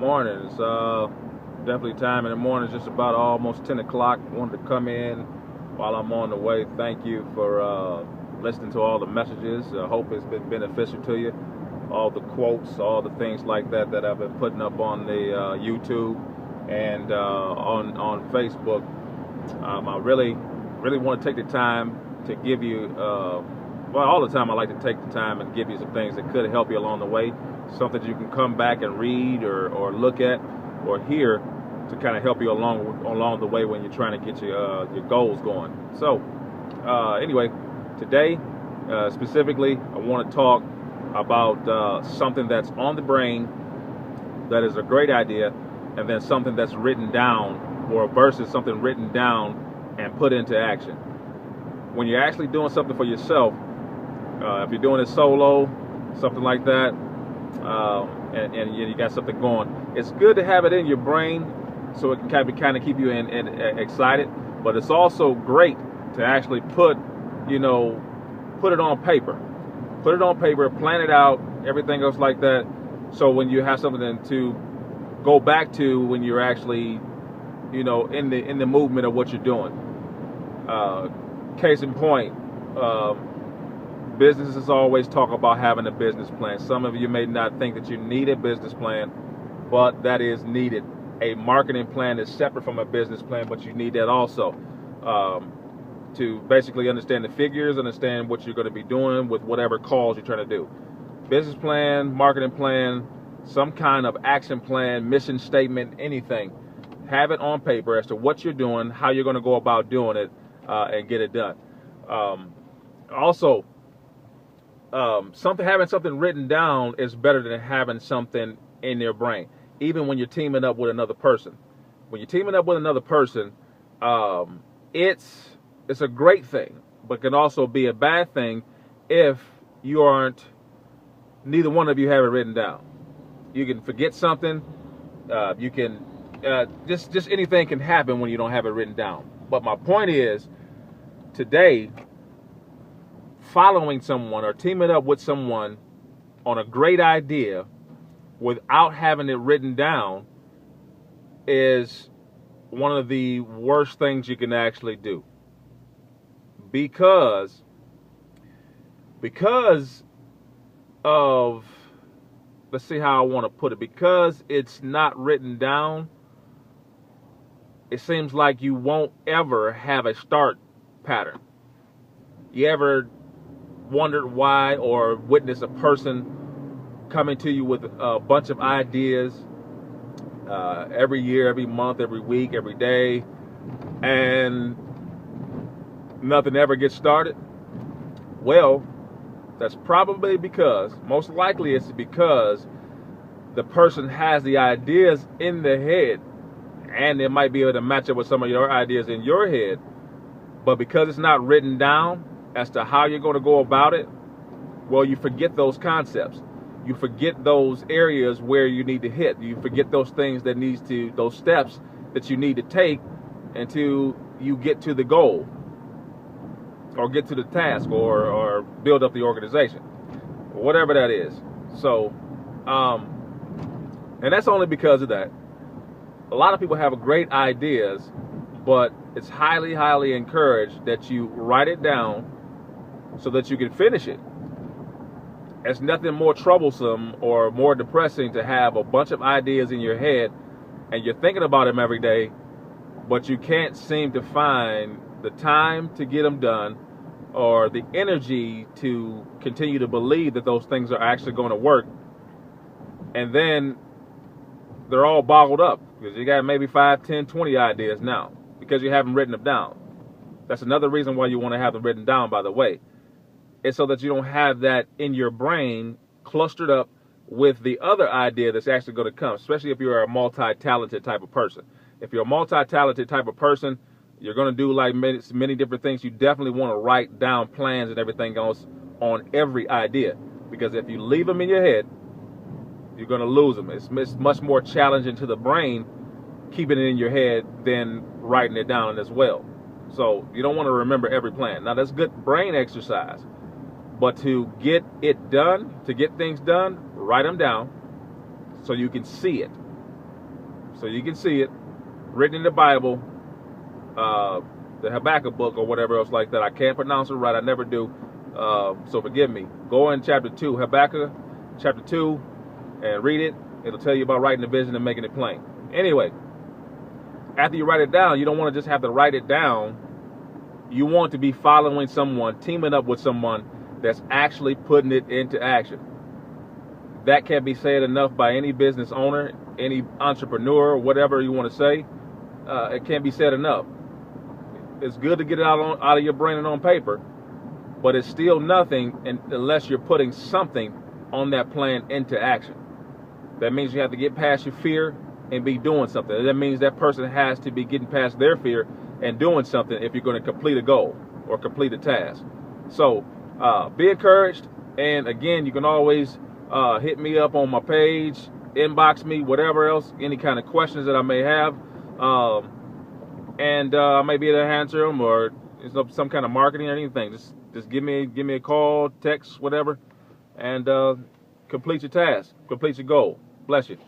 Morning. It's definitely time in the morning. It's just about almost 10 o'clock. Wanted to come in while I'm on the way. Thank you for listening to all the messages. I hope it's been beneficial to you. All the quotes, all the things like that that I've been putting up on the YouTube and on Facebook. I really want to take the time to give you, well, all the time I like to take the time and give you some things that could help you along the way. Something you can come back and read or look at or hear to kind of help you along the way when you're trying to get your goals going. So anyway, today specifically, I want to talk about something that's on the brain that is a great idea, and then something that's written down, or versus something written down and put into action. When you're actually doing something for yourself, if you're doing it solo, something like that, and you got something going, it's good to have it in your brain so it can kind of keep you excited. But it's also great to actually put it on paper. Put it on paper, plan it out, everything else like that. So when you have something to go back to when you're actually, in the movement of what you're doing. Case in point, businesses always talk about having a business plan. Some of you may not think that you need a business plan, but that is needed. A marketing plan is separate from a business plan, but you need that also to basically understand the figures, understand what you're going to be doing with whatever calls you're trying to do. Business plan, marketing plan, some kind of action plan, mission statement, anything. Have it on paper as to what you're doing, how you're going to go about doing it, and get it done. Also, having something written down is better than having something in your brain, even when you're teaming up with another person. When you're teaming up with another person, it's a great thing, but can also be a bad thing if neither one of you have it written down. You can forget something. You can just anything can happen when you don't have it written down. But my point is, today, following someone or teaming up with someone on a great idea without having it written down is one of the worst things you can actually do. Because of, let's see how I want to put it, because it's not written down, it seems like you won't ever have a start pattern. You ever wondered why, or witnessed a person coming to you with a bunch of ideas every year, every month, every week, every day, and nothing ever gets started? Well, that's probably most likely it's because the person has the ideas in their head, and it might be able to match up with some of your ideas in your head, but because it's not written down as to how you're going to go about it, well, you forget those concepts. You forget those areas where you need to hit. You forget those things those steps that you need to take until you get to the goal, or get to the task, or build up the organization, whatever that is. So, and that's only because of that. A lot of people have great ideas, but it's highly, highly encouraged that you write it down so that you can finish it. It's nothing more troublesome or more depressing to have a bunch of ideas in your head and you're thinking about them every day, but you can't seem to find the time to get them done, or the energy to continue to believe that those things are actually going to work. And then they're all boggled up because you got maybe 5, 10, 20 ideas now because you haven't written them down. That's another reason why you want to have them written down, by the way. It's so that you don't have that in your brain clustered up with the other idea that's actually going to come, especially if you're a multi-talented type of person. If you're a multi-talented type of person, you're going to do like many different things. You definitely want to write down plans and everything else on every idea, because if you leave them in your head, you're going to lose them. It's much more challenging to the brain keeping it in your head than writing it down as well. So you don't want to remember every plan. Now, that's good brain exercise, but to get things done, write them down so you can see it. so you can see it written in the Bible, the Habakkuk book or whatever else like that. I can't pronounce it right. I never do. So forgive me. Go in chapter 2, Habakkuk chapter 2, and read it. It'll tell you about writing the vision and making it plain. Anyway, after you write it down, you don't want to just have to write it down. You want to be following someone, teaming up with someone that's actually putting it into action. That can't be said enough by any business owner, any entrepreneur, whatever you want to say. It can't be said enough. It's good to get it out of your brain and on paper, but it's still nothing unless you're putting something on that plan into action. That means you have to get past your fear and be doing something. That means that person has to be getting past their fear and doing something if you're going to complete a goal or complete a task. So be encouraged. And again, you can always hit me up on my page, inbox me, whatever else, any kind of questions that I may have. And I may be able to answer them, or some kind of marketing or anything. Just give me a call, text, whatever, and complete your task, complete your goal. Bless you.